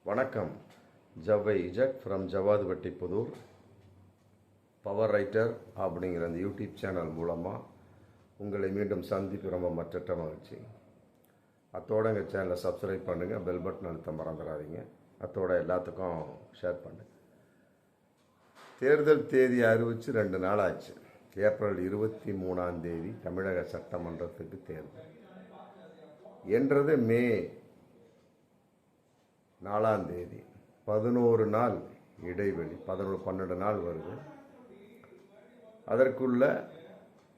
வணக்கம். ஜவ்வை இஜக் from Javadupatti Pudur. Power writer அப்படிங்கிற அந்த யூடியூப் சேனல் மூலமாக உங்களை மீண்டும் சந்திப்பு ரொம்ப மற்றற்ற மகிழ்ச்சி. அத்தோட எங்கள் சேனலை சப்ஸ்கிரைப் பண்ணுங்கள், பெல் பட்டன் அழுத்த மறந்துடாதீங்க. அத்தோட எல்லாத்துக்கும் ஷேர் பண்ணுங்கள். தேர்தல் தேதி அறிவித்து 2 நாள் ஆச்சு. ஏப்ரல் 23 தமிழக சட்டமன்றத்துக்கு தேர்தல் என்றது மே 4 11 நாள் இடைவெளி, 11-12 நாள் வருது. அதற்குள்ள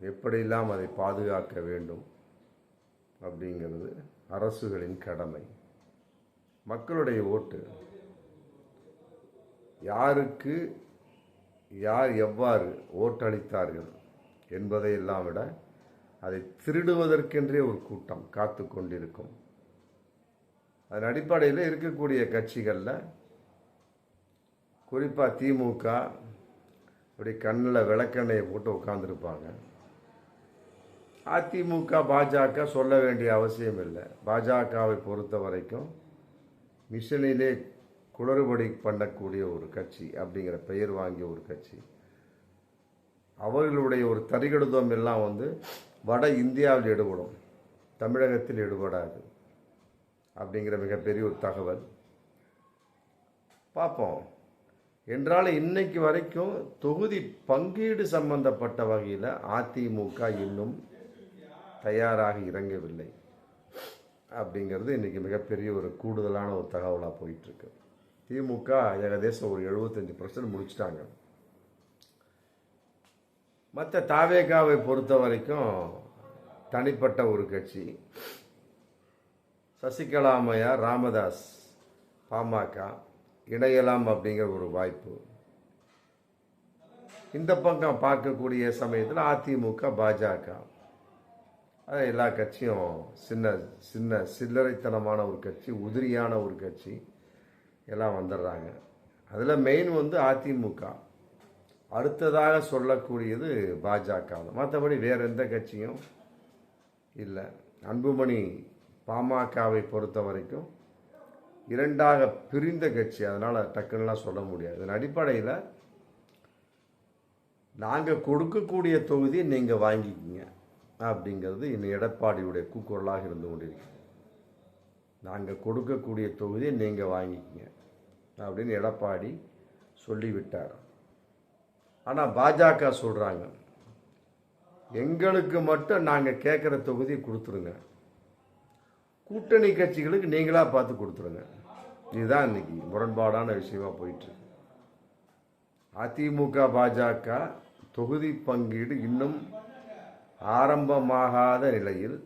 எப்படியெல்லாம் அதை பாதுகாக்க வேண்டும் அப்படிங்கிறது அரசுகளின் கடமை. மக்களுடைய ஓட்டு யாருக்கு யார் எவ்வாறு ஓட்டளித்தார்கள் என்பதையெல்லாம் விட அதை திருடுவதற்கென்றே ஒரு கூட்டம் காத்து கொண்டிருக்கும். அதன் அடிப்படையில் இருக்கக்கூடிய கட்சிகளில் குறிப்பாக திமுக அப்படி கண்ணில் விளக்கெண்ணையை போட்டு உட்காந்துருப்பாங்க. அதிமுக பாஜக சொல்ல வேண்டிய அவசியம் இல்லை. பாஜகவை பொறுத்த வரைக்கும் மிஷனிலே குளறுபடி பண்ணக்கூடிய ஒரு கட்சி அப்படிங்கிற பெயர் வாங்கிய ஒரு கட்சி. அவர்களுடைய ஒரு தரிகடுதம் எல்லாம் வட இந்தியாவில் ஈடுபடும், தமிழகத்தில் ஈடுபடாது அப்படிங்கிற மிகப்பெரிய ஒரு தகவல் பார்ப்போம். என்றாலும் இன்னைக்கு வரைக்கும் தொகுதி பங்கீடு சம்பந்தப்பட்ட வகையில் அதிமுக இன்னும் தயாராக இறங்கவில்லை அப்படிங்கிறது இன்னைக்கு மிகப்பெரிய ஒரு கூடுதலான ஒரு தகவலாக போயிட்டுருக்கு. திமுக ஏகதேசம் ஒரு 75% முடிச்சிட்டாங்க. மற்ற தாவேகாவை பொறுத்த வரைக்கும் தனிப்பட்ட ஒரு கட்சி. சசிகலா அம்மையார், ராமதாஸ் பாமக இணையலாம் அப்படிங்கிற ஒரு வாய்ப்பு. இந்த பக்கம் பார்க்கக்கூடிய சமயத்தில் அதிமுக பாஜக எல்லா கட்சியும் சின்ன சின்ன சில்லறைத்தனமான ஒரு கட்சி, உதிரியான ஒரு கட்சி எல்லாம் வந்துடுறாங்க. அதில் மெயின் அதிமுக, அடுத்ததாக சொல்லக்கூடியது பாஜக. மற்றபடி வேறு எந்த கட்சியும் இல்லை. அன்புமணி பாமகவை பொறுத்த வரைக்கும் 2ஆக பிரிந்த கட்சி, அதனால் டக்குன்னெலாம் சொல்ல முடியாது. இதன் அடிப்படையில் நாங்கள் கொடுக்கக்கூடிய தொகுதியை நீங்கள் வாங்கிக்கிங்க அப்படிங்கிறது இன்னும் எடப்பாடியுடைய கூக்குரலாக இருந்து கொண்டிருக்கு. நாங்கள் கொடுக்கக்கூடிய தொகுதியை நீங்கள் வாங்கிக்கிங்க அப்படின்னு எடப்பாடி சொல்லிவிட்டார். ஆனால் பாஜக சொல்கிறாங்க, எங்களுக்கு மட்டும் நாங்கள் கேட்குற தொகுதியை கொடுத்துருங்க, கூட்டணி கட்சிகளுக்கு நீங்களாக பார்த்து கொடுத்துருங்க. இதுதான் இன்னைக்கு முரண்பாடான விஷயமா போயிட்டு இருக்கு. அதிமுக பாஜக தொகுதி பங்கீடு இன்னும் ஆரம்பமாகாத நிலையில்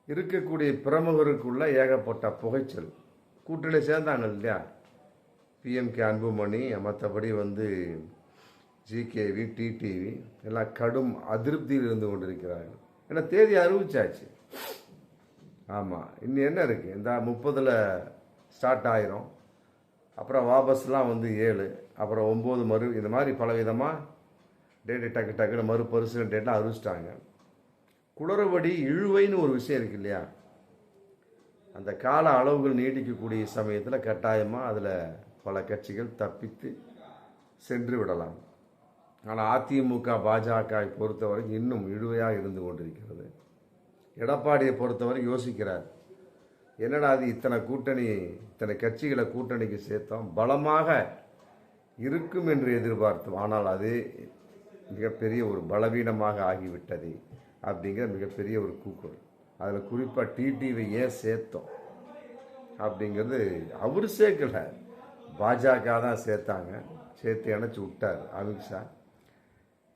இருக்கக்கூடிய பிரமுகருக்குள்ள ஏகப்பட்ட புகைச்சல். கூட்டணி சேர்ந்தாங்க இல்லையா, பிஎம்கே அன்புமணி, மற்றபடி ஜிகேவி, டிடிவி எல்லாம் கடும் அதிருப்தியில் இருந்து கொண்டிருக்கிறார்கள். ஏன்னா தேதி அறிவிச்சாச்சு. ஆமாம், இன்னும் என்ன இருக்குது, இந்த 30 ஸ்டார்ட் ஆயிரும், அப்புறம் வாபஸ்லாம் 7, அப்புறம் 9 இந்த மாதிரி பலவிதமாக டேட்டு டக்குன்னு மறுபரிசீலனை டேட்லாம் அறிவிச்சிட்டாங்க. குளறுபடி இழுவைன்னு ஒரு விஷயம் இருக்கு இல்லையா, அந்த கால அளவுகள் நீடிக்கக்கூடிய சமயத்தில் கட்டாயமாக அதில் பல கட்சிகள் தப்பித்து சென்று விடலாம். ஆனால் அதிமுக பாஜகவை பொறுத்தவரைக்கும் இன்னும் இழுவையாக இருந்து கொண்டிருக்கிறது. எடப்பாடியை பொறுத்தவரை யோசிக்கிறார், என்னடா அது இத்தனை கூட்டணி, இத்தனை கட்சிகளை கூட்டணிக்கு சேர்த்தோம், பலமாக இருக்கும் என்று எதிர்பார்த்தோம், ஆனால் அது மிகப்பெரிய ஒரு பலவீனமாக ஆகிவிட்டது அப்படிங்கிற மிகப்பெரிய ஒரு கூக்குரல். அதில் குறிப்பாக டிடிவி ஏன் சேர்த்தோம் அப்படிங்கிறது அவர் சேர்க்கல, பாஜக தான் சேர்த்தாங்க. சேர்த்து இணைச்சி விட்டார் அமித்ஷா.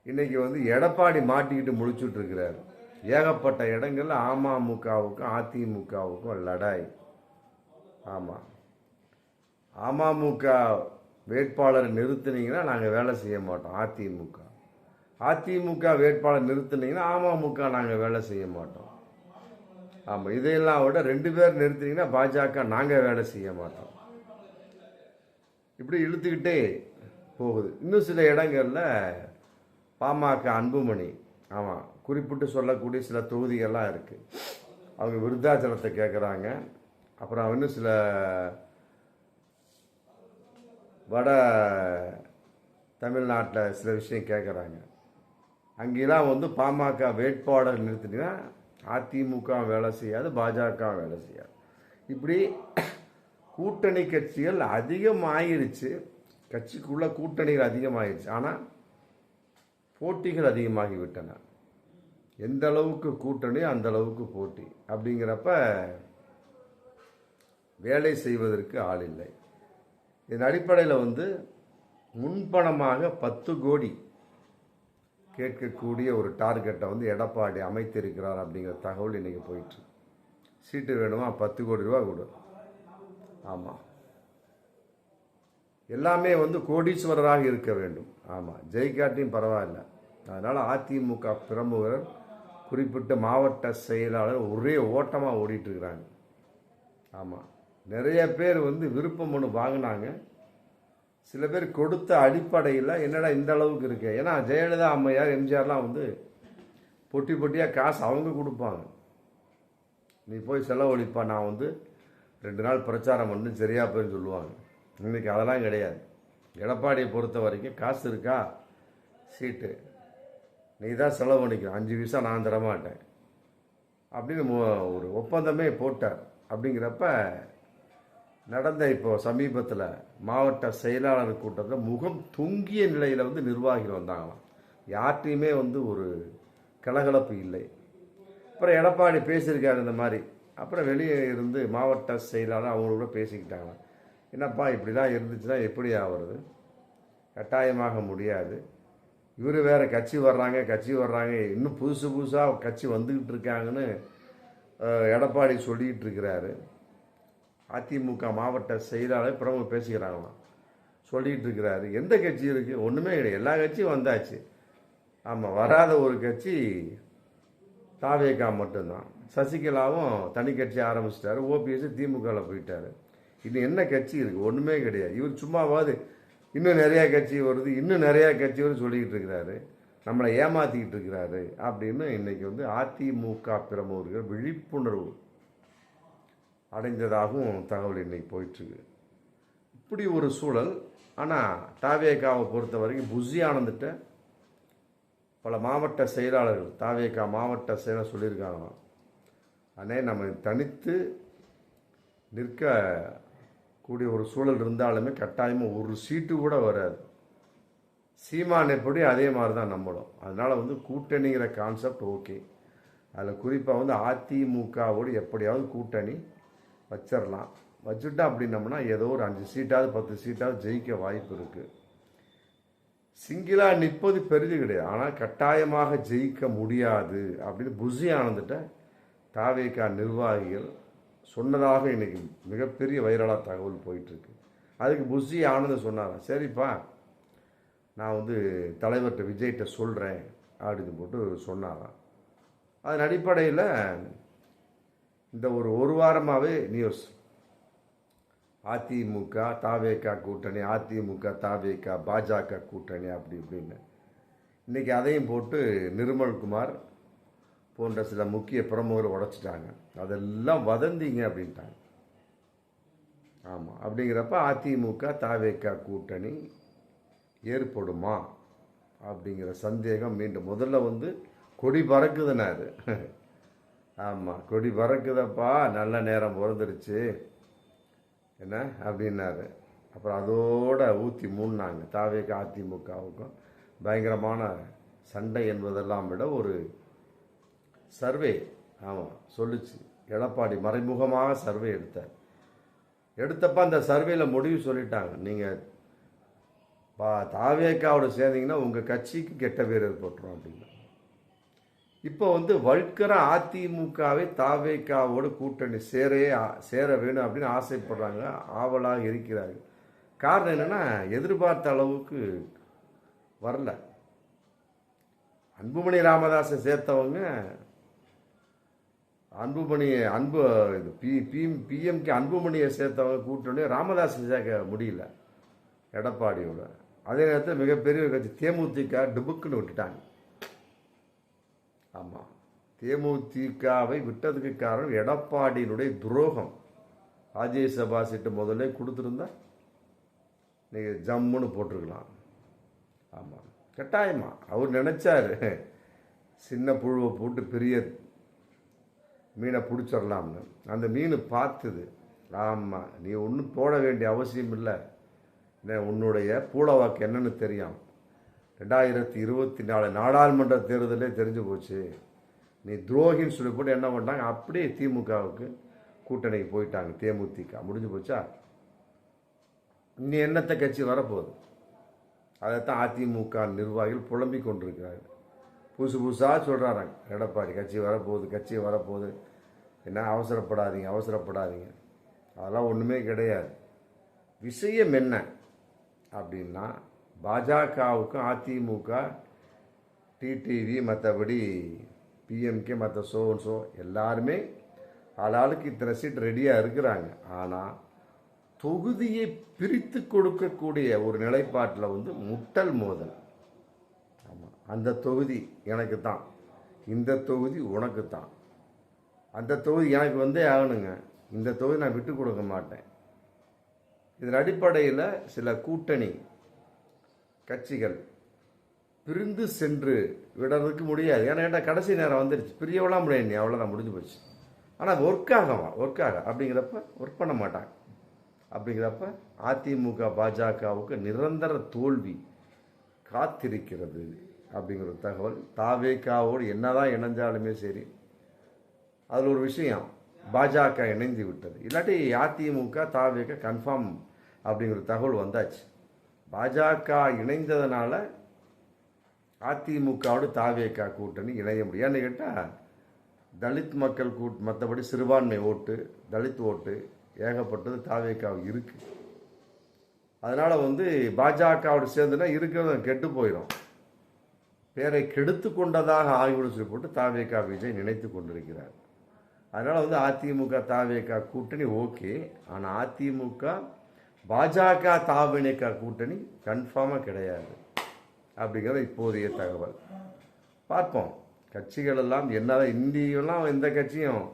இன்னைக்கு எடப்பாடி மாட்டிக்கிட்டு முழிச்சுட்டு இருக்கிறார். ஏகப்பட்ட இடங்கள்ல அமமுகவுக்கும் அதிமுகவுக்கும் லடாய். ஆமாம், அமமுக வேட்பாளரை நிறுத்தினீங்கன்னா நாங்கள் வேலை செய்ய மாட்டோம். அதிமுக வேட்பாளர் நிறுத்தினீங்கன்னா அமமுக நாங்கள் வேலை செய்ய மாட்டோம். ஆமாம், இதையெல்லாம் விட 2 பேர் நிறுத்தினீங்கன்னா பாஜக நாங்கள் வேலை செய்ய மாட்டோம். இப்படி இழுத்துக்கிட்டே போகுது. இன்னும் சில இடங்களில் பாமக அன்புமணி, குறிப்பிட்டு சொல்லக்கூடிய சில தொகுதிகள்லாம் இருக்குது. அவங்க விருத்தாச்சலத்தை கேட்குறாங்க, அப்புறம் இன்னும் சில வட தமிழ்நாட்டில் சில விஷயம் கேட்குறாங்க. அங்கெல்லாம் வந்து பாமக வேட்பாளர் நிறுத்தினா அதிமுக வேலை செய்யாது, பாஜக வேலை செய்யாது. இப்படி கூட்டணி கட்சிகள் அதிகமாகிருச்சு, கட்சிக்குள்ள கூட்டணிகள் அதிகமாகிருச்சு. ஆனால் போட்டிகள் அதிகமாகிவிட்டன. எந்த அளவுக்கு கூட்டணி அந்த அளவுக்கு போட்டி. அப்படிங்கிறப்ப வேலை செய்வதற்கு ஆள் இல்லை. இதன் அடிப்படையில் வந்து முன்பணமாக 10 கோடி கேட்கக்கூடிய ஒரு டார்கெட்டை வந்து எடப்பாடி அமைத்திருக்கிறார் அப்படிங்கிற தகவல் இன்னைக்கு போயிட்டு. சீட்டு வேணுமா? 10 கோடி ரூபா கொடு. ஆமாம், எல்லாமே வந்து கோடீஸ்வரராக இருக்க வேண்டும். ஆமாம், ஜெயிக்காட்டியும் பரவாயில்ல. அதனால் அதிமுக பிரமுகர், குறிப்பிட்ட மாவட்ட செயலாளர் ஒரே ஓட்டமாக ஓடிட்டு இருக்கிறாங்க. ஆமாம், நிறைய பேர் வந்து விருப்ப மனு வாங்கினாங்க. சில பேர் கொடுத்த அடிப்படையில் என்னடா இந்த அளவுக்கு இருக்கு. ஏன்னா ஜெயலலிதா அம்மையார், எம்ஜிஆர்லாம் வந்து பொட்டி பொட்டியாக காசு அவங்க கொடுப்பாங்க. நீ போய் செலவழிப்பா, நான் வந்து 2 நாள் பிரச்சாரம் பண்ணி சரியா போய் சொல்லுவாங்க. இன்னைக்கு அதெல்லாம் கிடையாது. எடப்பாடியை பொறுத்த வரைக்கும் காசு இருக்கா, சீட்டு நீ தான் செலவு பண்ணிக்கணும், 5 பைசா நான் தரமாட்டேன் அப்படின்னு ஒரு ஒப்பந்தமே போட்டார். அப்படிங்கிறப்ப நடந்த இப்போ சமீபத்தில் மாவட்ட செயலாளர் கூட்டத்தில் முகம் தொங்கிய நிலையில் வந்து நிர்வாகிகள் வந்தாங்களாம். யார்ட்டையுமே வந்து ஒரு கலகலப்பு இல்லை. அப்புறம் எடப்பாடி பேசியிருக்காரு இந்த மாதிரி. அப்புறம் வெளியே இருந்து மாவட்ட செயலாளர் அவங்களோட பேசிக்கிட்டாங்களாம். என்னப்பா இப்படிலாம் இருந்துச்சுன்னா எப்படி ஆகிறது, கட்டாயமாக முடியாது. இவர் வேற கட்சி வர்றாங்க, இன்னும் புதுசாக கட்சி வந்துக்கிட்டு இருக்காங்கன்னு எடப்பாடி சொல்லிக்கிட்டு இருக்கிறாரு. அதிமுக மாவட்ட செயலாளர் பிரமுக பேசிக்கிறாங்களாம், சொல்லிகிட்டு இருக்கிறாரு. எந்த கட்சி இருக்குது? ஒன்றுமே கிடையாது, எல்லா கட்சியும் வந்தாச்சு. ஆமாம், வராத ஒரு கட்சி தாவேகா மட்டும்தான். சசிகலாவும் தனி கட்சி ஆரம்பிச்சிட்டாரு, ஓபிஎஸ் திமுகவில் போயிட்டாரு. இன்னும் என்ன கட்சி இருக்குது? ஒன்றுமே கிடையாது. இவர் சும்மாவாது இன்னும் நிறையா கட்சி வருது, இன்னும் நிறையா கட்சி வருது சொல்லிக்கிட்டு இருக்கிறாரு, நம்மளை ஏமாற்றிக்கிட்டு இருக்கிறாரு அப்படின்னு இன்னைக்கு வந்து அதிமுக பிரமுகர்கள் விழிப்புணர்வு அடைந்ததாகவும் தகவல் இன்னைக்கு போயிட்டுருக்கு. இப்படி ஒரு சூழல். ஆனால் தாவேகாவை பொறுத்த வரைக்கும் புஷி ஆனந்துட்ட பல மாவட்ட செயலாளர்கள், தாவேகா மாவட்ட செயலாளர் சொல்லியிருக்காங்களாம், அண்ணே நம்ம தனித்து நிற்கக்கூடிய ஒரு சூழல் இருந்தாலுமே கட்டாயமாக ஒரு சீட்டு கூட வராது. சீமான் எப்படி அதே மாதிரி தான் நம்மளும். அதனால் வந்து கூட்டணிங்கிற கான்செப்ட் ஓகே. அதில் குறிப்பாக வந்து அதிமுகவோடு எப்படியாவது கூட்டணி வச்சிடலாம். வச்சுட்டா அப்படின்னம்னா ஏதோ ஒரு 5 சீட்டாவது 10 சீட்டாவது ஜெயிக்க வாய்ப்பு இருக்குது. சிங்கிளாக நிற்பது பெரிது கிடையாது, ஆனால் கட்டாயமாக ஜெயிக்க முடியாது அப்படின்னு புஷி ஆனந்துட்ட தாவேகா நிர்வாகிகள் சொன்னதாக இன்னைக்கு மிகப்பெரிய வைரலாக தகவல் போயிட்டுருக்கு. அதுக்கு புஷி ஆனந்த் சொன்னாங்க, சரிப்பா நான் வந்து தலைவர்கிட்ட விஜய்கிட்ட சொல்கிறேன் அப்படின்னு போட்டு சொன்னாராம். அதன் அடிப்படையில் இந்த ஒரு வாரமாகவே நியூஸ் அதிமுக தாவேகா கூட்டணி, அதிமுக தாவேகா பாஜக கூட்டணி அப்படி இப்படின்னு இன்றைக்கி அதையும் போட்டு நிர்மல்குமார் போன்ற சில முக்கிய பிரமுகர்கள் உடைச்சிட்டாங்க. அதெல்லாம் வதந்திங்க அப்படின்ட்டாங்க. ஆமாம், அப்படிங்கிறப்ப அதிமுக தாவேகா கூட்டணி ஏற்படுமா அப்படிங்கிற சந்தேகம் மீண்டும். முதல்ல வந்து கொடி பறக்குதுன்னாரு. ஆமாம், கொடி பறக்குதப்பா, நல்ல நேரம் பிறந்துருச்சு என்ன அப்படின்னாரு. அப்புறம் அதோட ஊற்றி மூடினாங்க. தாவேகா அதிமுகவுக்கும் பயங்கரமான சண்டை என்பதெல்லாம் விட ஒரு சர்வே ஆமாம் சொல்லிச்சு. எடப்பாடி மறைமுகமாக சர்வே எடுத்தப்ப அந்த சர்வேல முடிவு சொல்லிட்டாங்க, நீங்கள் தாவேகாவோட சேர்ந்தீங்கன்னா உங்கள் கட்சிக்கு கெட்ட பேர் ஏற்பட்டுரும் அப்படின்னா. இப்போ வந்து வழுக்கிற அதிமுகவை தாவேகாவோடு கூட்டணி சேர வேணும் அப்படின்னு ஆசைப்படுறாங்க, ஆவலாக இருக்கிறார்கள். காரணம் என்னன்னா, எதிர்பார்த்த அளவுக்கு வரல. அன்புமணி ராமதாஸை சேர்த்தவங்க பிஎம்கே அன்புமணியை சேர்த்தவங்க கூட்டணி ராமதாஸை சேர்க்க முடியல எடப்பாடியோட. அதே நேரத்தில் மிகப்பெரிய கட்சி தேமுதிக டுபுக்குன்னு விட்டுட்டாங்க. ஆமாம், தேமுதிகவை விட்டதுக்கு காரணம் எடப்பாடியினுடைய துரோகம். ராஜ்யசபா சீட்டு முதல்ல கொடுத்துருந்தா நீங்கள் ஜம்முன்னு போட்டிருக்கலாம். ஆமாம், கட்டாயமா அவர் நினைச்சாரு சின்ன புழுவை போட்டு பெரிய மீனை பிடிச்சிடலாம்னு. அந்த மீன் பார்த்துது, ஆமாம் நீ ஒன்றும் போட வேண்டிய அவசியம் இல்லை, உன்னுடைய பூளவாக்கு என்னன்னு தெரியும், 2024 நாடாளுமன்ற தேர்தலே தெரிஞ்சு போச்சு, நீ துரோகின்னு சொல்லி போட்டு என்ன பண்ணாங்க, அப்படியே திமுகவுக்கு கூட்டணிக்கு போயிட்டாங்க. தேமுதிக முடிஞ்சு போச்சா? இனி என்னத்த கட்சி வரப்போகுது? அதைத்தான் அதிமுக நிர்வாகிகள் புலம்பிக் கொண்டிருக்கிறார்கள். புதுசு புதுசாக சொல்கிறாங்க, எடப்பாடி கட்சி வரப்போகுது, கட்சி வரப்போகுது, என்ன அவசரப்படாதீங்க அவசரப்படாதீங்க. அதெல்லாம் ஒன்றுமே கிடையாது. விஷயம் என்ன அப்படின்னா, பாஜகவுக்கும் அதிமுக, டிடிவி, மற்றபடி பிஎம்கே, மற்ற சோன்சோ எல்லாருமே ஆளாளுக்கு இத்தனை சீட் ரெடியாக இருக்கிறாங்க. ஆனால் தொகுதியை பிரித்து கொடுக்கக்கூடிய ஒரு நிலைப்பாட்டில் முட்டல் மோதல். ஆமாம், அந்த தொகுதி எனக்கு தான், இந்த தொகுதி உனக்கு தான், அந்த தொகுதி எனக்கு வந்தே ஆகணுங்க, இந்த தொகுதி நான் விட்டு கொடுக்க மாட்டேன். இதன் அடிப்படையில் சில கூட்டணி கட்சிகள் பிரிந்து சென்று விடுறதுக்கு முடியாது. ஏன்னா கடைசி நேரம் வந்துடுச்சு, பிரியவெல்லாம் முடியாது, நீ அவ்வளோதான் முடிஞ்சு போச்சு. ஆனால் ஒர்க்காக அப்படிங்கிறப்ப ஒர்க் பண்ண மாட்டாங்க. அப்படிங்கிறப்ப அதிமுக பாஜகவுக்கு நிரந்தர தோல்வி காத்திருக்கிறது அப்படிங்கிற தகவல். தாவேகாவோடு என்னதான் இணைஞ்சாலுமே சரி, அதில் ஒரு விஷயம், பாஜக இணைந்து விட்டது, இல்லாட்டி அதிமுக தாவேக கன்ஃபார்ம் அப்படிங்கிற தகவல் வந்தாச்சு. பாஜக இணைந்ததுனால அதிமுகவோடு தாவேக கூட்டணி இணைய முடியும். ஏன்னு கேட்டால் தலித் மக்கள் மற்றபடி சிறுபான்மை ஓட்டு, தலித் ஓட்டு ஏகப்பட்டது தாவேக்காவு இருக்கு. அதனால பாஜகவோடு சேர்ந்துனா இருக்கிறத கெட்டு போயிடும், பேரை கெடுத்து கொண்டதாக ஆய்வுன்னு சொல்லி போட்டு தாவேகா விஜய் நினைத்து கொண்டிருக்கிறார். அதனால அதிமுக தாவேகா கூட்டணி ஓகே, ஆனால் அதிமுக பாஜக தாவேகா கூட்டணி கன்ஃபார்மாக கிடையாது அப்படிங்கிறத இப்போதைய தகவல். பார்ப்போம், கட்சிகள் எல்லாம் என்னதான் இந்தியெல்லாம் எந்த கட்சியும்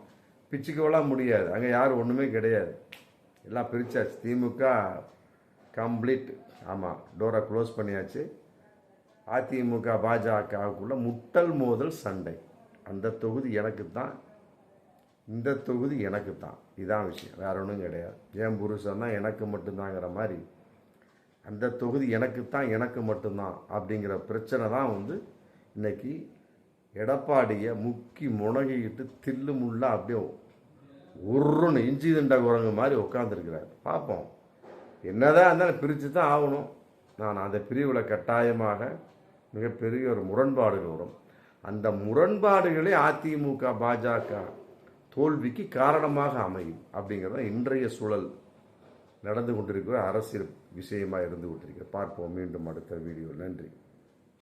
பிச்சுக்கவெல்லாம் முடியாது, அங்கே யாரும் ஒன்றுமே கிடையாது, எல்லாம் பிரிச்சாச்சு. திமுக கம்ப்ளீட், ஆமாம் டோரை க்ளோஸ் பண்ணியாச்சு. அதிமுக பாஜகவுக்குள்ள முட்டல் மோதல் சண்டை. அந்த தொகுதி எனக்கு தான், இந்த தொகுதி எனக்கு தான், இதான் விஷயம், வேற ஒன்றும் கிடையாது. ஏன் புருஷன் தான் எனக்கு மட்டும்தாங்கிற மாதிரி, அந்த தொகுதி எனக்கு மட்டும்தான் அப்படிங்கிற பிரச்சனை தான் இன்னைக்கு எடப்பாடியை முக்கி முனகிட்டு தில்லு முள்ளா அப்படியே ஒருன்னு இஞ்சி தண்டா குரங்கு மாதிரி உட்காந்துருக்கிறார். பார்ப்போம், என்னதான் இருந்தாலும் பிரித்து தான் ஆகணும். நான் அந்த பிரிவில் கட்டாயமாக மிகப்பெரிய ஒரு முரண்பாடுகள் வரும். அந்த முரண்பாடுகளே அதிமுக பாஜக தோல்விக்கு காரணமாக அமையும் அப்படிங்கிறத இன்றைய சூழல் நடந்து கொண்டிருக்கிற அரசியல் விஷயமாக இருந்து கொண்டிருக்கிறது. பார்ப்போம் மீண்டும் அடுத்த வீடியோ. நன்றி.